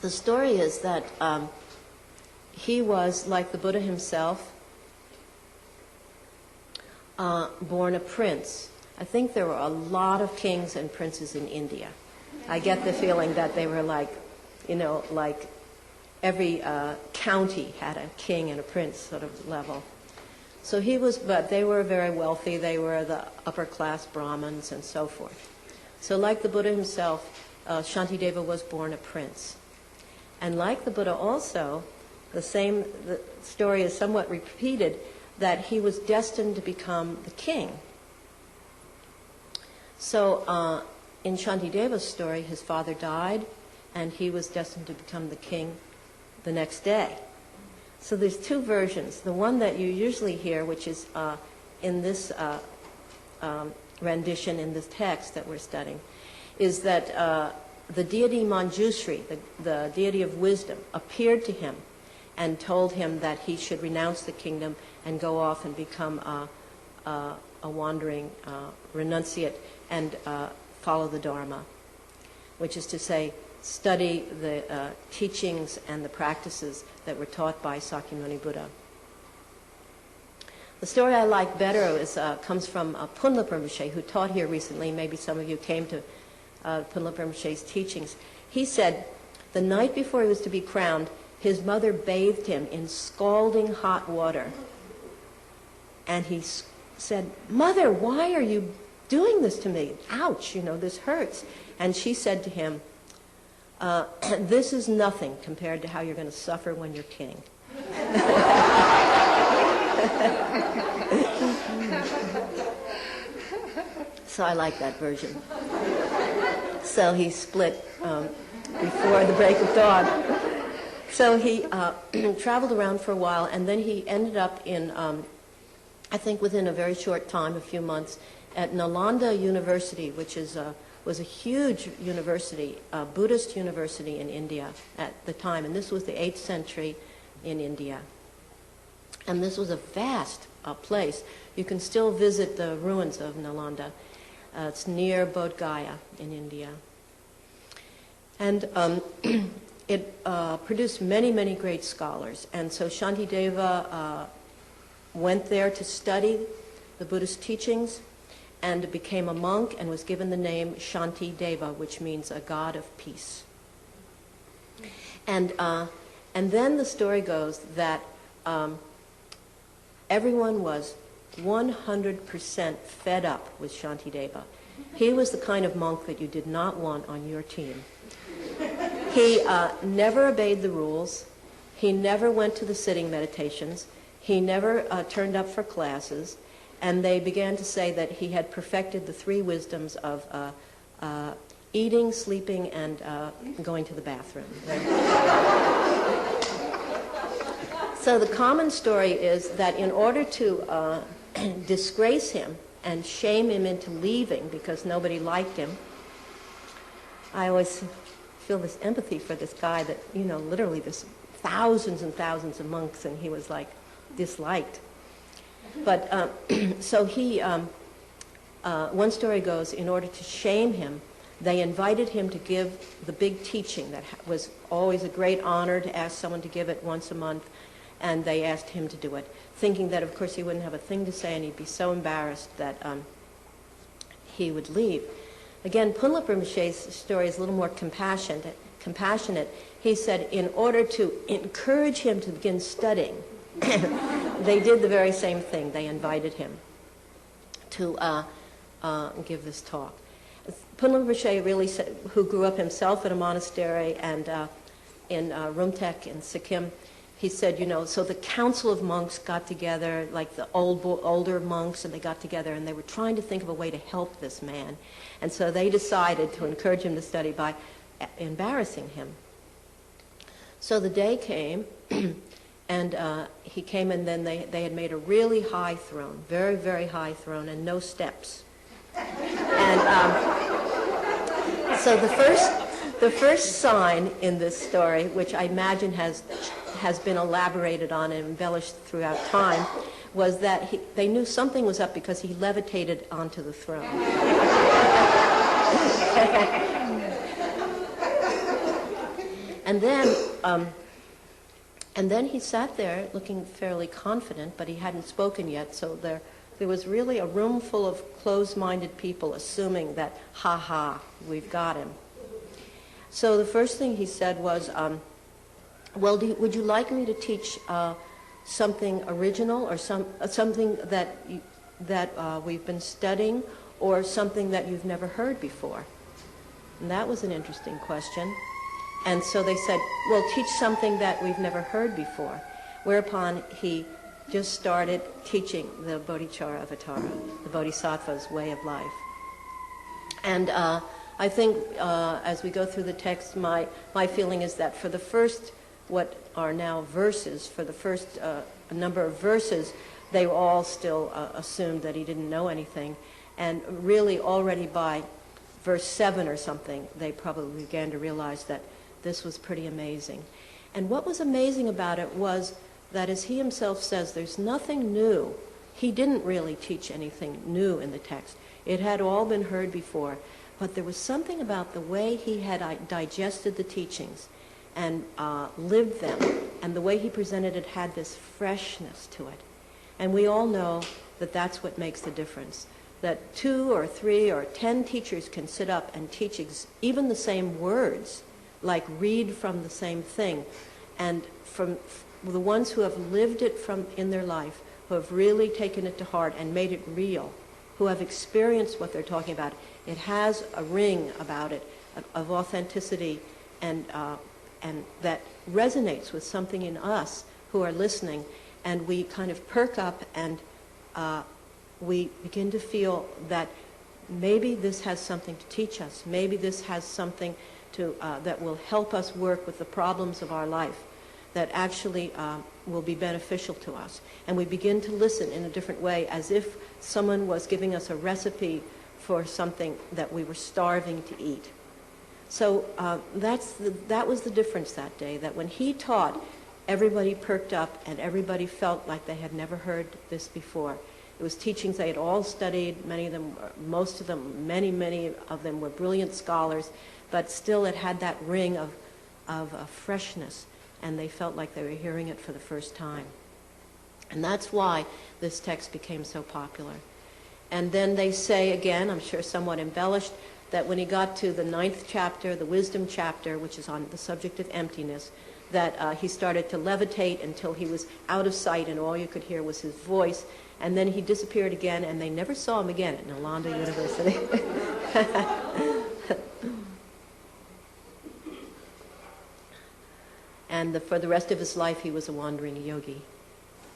The story is that he was, like the Buddha himself, born a prince. I think there were a lot of kings and princes in India. I get the feeling that they were like, like every county had a king and a prince sort of level. So he was, but they were very wealthy. They were the upper class Brahmins and so forth. So like the Buddha himself, Shantideva was born a prince. And like the Buddha also, the story is somewhat repeated, that he was destined to become the king. So in Shantideva's story, his father died, and he was destined to become the king the next day. So there's two versions. The one that you usually hear, which is in this rendition in this text that we're studying, is that the deity Manjushri, the deity of wisdom, appeared to him and told him that he should renounce the kingdom and go off and become a wandering renunciate and follow the Dharma, which is to say, study the teachings and the practices that were taught by Sakyamuni Buddha. The story I like better comes from Punlap Rinpoche, who taught here recently. Maybe some of you came to Punlap Rinpoche's teachings. He said the night before he was to be crowned, his mother bathed him in scalding hot water. And he said, "Mother, why are you doing this to me? Ouch, this hurts." And she said to him, "This is nothing compared to how you're going to suffer when you're king." So I like that version. So he split before the break of dawn. So he traveled around for a while, and then he ended up in, I think within a very short time, a few months, at Nalanda University, which was a huge university, a Buddhist university in India at the time. And this was the 8th century in India. And this was a vast place. You can still visit the ruins of Nalanda. It's near Bodh Gaya in India. And it produced many, many great scholars. And so Shantideva went there to study the Buddhist teachings and became a monk and was given the name Shantideva, which means a god of peace. And then the story goes that everyone was 100% fed up with Shantideva. He was the kind of monk that you did not want on your team. He never obeyed the rules. He never went to the sitting meditations. He never turned up for classes. And they began to say that he had perfected the 3 wisdoms of eating, sleeping, and going to the bathroom. So the common story is that in order to disgrace him and shame him into leaving because nobody liked him, I always feel this empathy for this guy that, literally there's thousands and thousands of monks and he was like disliked. But so he, one story goes, in order to shame him, they invited him to give the big teaching that was always a great honor to ask someone to give it once a month, and they asked him to do it, thinking that, of course, he wouldn't have a thing to say and he'd be so embarrassed that he would leave. Again, Punlap Rinpoche's story is a little more compassionate. He said in order to encourage him to begin studying, they did the very same thing. They invited him to give this talk. Punlap Rinpoche really said, who grew up himself in a monastery and in Rumtek in Sikkim, he said, so the council of monks got together, like the older monks, and they got together and they were trying to think of a way to help this man. And so they decided to encourage him to study by embarrassing him. So the day came, and he came, and then they had made a really high throne, very, very high throne, and no steps. And so the first sign in this story, which I imagine has been elaborated on and embellished throughout time, was that they knew something was up because he levitated onto the throne. And then, and then he sat there looking fairly confident, but he hadn't spoken yet, so there was really a room full of closed-minded people assuming that, ha ha, we've got him. So the first thing he said was, well, would you like me to teach something original or something that we've been studying, or something that you've never heard before? And that was an interesting question. And so they said, well, teach something that we've never heard before. Whereupon he just started teaching the Bodhicharya Avatara, the Bodhisattva's way of life. And I think as we go through the text, my feeling is that for the first, what are now verses, for the first number of verses, they all still assumed that he didn't know anything. And really already by verse 7 or something, they probably began to realize that this was pretty amazing. And what was amazing about it was that, as he himself says, there's nothing new. He didn't really teach anything new in the text. It had all been heard before. But there was something about the way he had digested the teachings and lived them, and the way he presented it had this freshness to it. And we all know that that's what makes the difference. That 2 or 3 or 10 teachers can sit up and teach even the same words, like read from the same thing. And from the ones who have lived it in their life, who have really taken it to heart and made it real, who have experienced what they're talking about, it has a ring about it of authenticity and that resonates with something in us who are listening, and we kind of perk up and we begin to feel that maybe this has something to teach us. Maybe this has something that will help us work with the problems of our life, that actually will be beneficial to us. And we begin to listen in a different way, as if someone was giving us a recipe for something that we were starving to eat. So that was the difference that day, that when he taught, everybody perked up and everybody felt like they had never heard this before. It was teachings they had all studied. Many of them, most of them, many of them were brilliant scholars, but still it had that ring of freshness, and they felt like they were hearing it for the first time. And that's why this text became so popular. And then they say again, I'm sure somewhat embellished, that when he got to the 9th chapter, the wisdom chapter, which is on the subject of emptiness, that he started to levitate until he was out of sight and all you could hear was his voice. And then he disappeared again, and they never saw him again at Nalanda University. And for the rest of his life, he was a wandering yogi.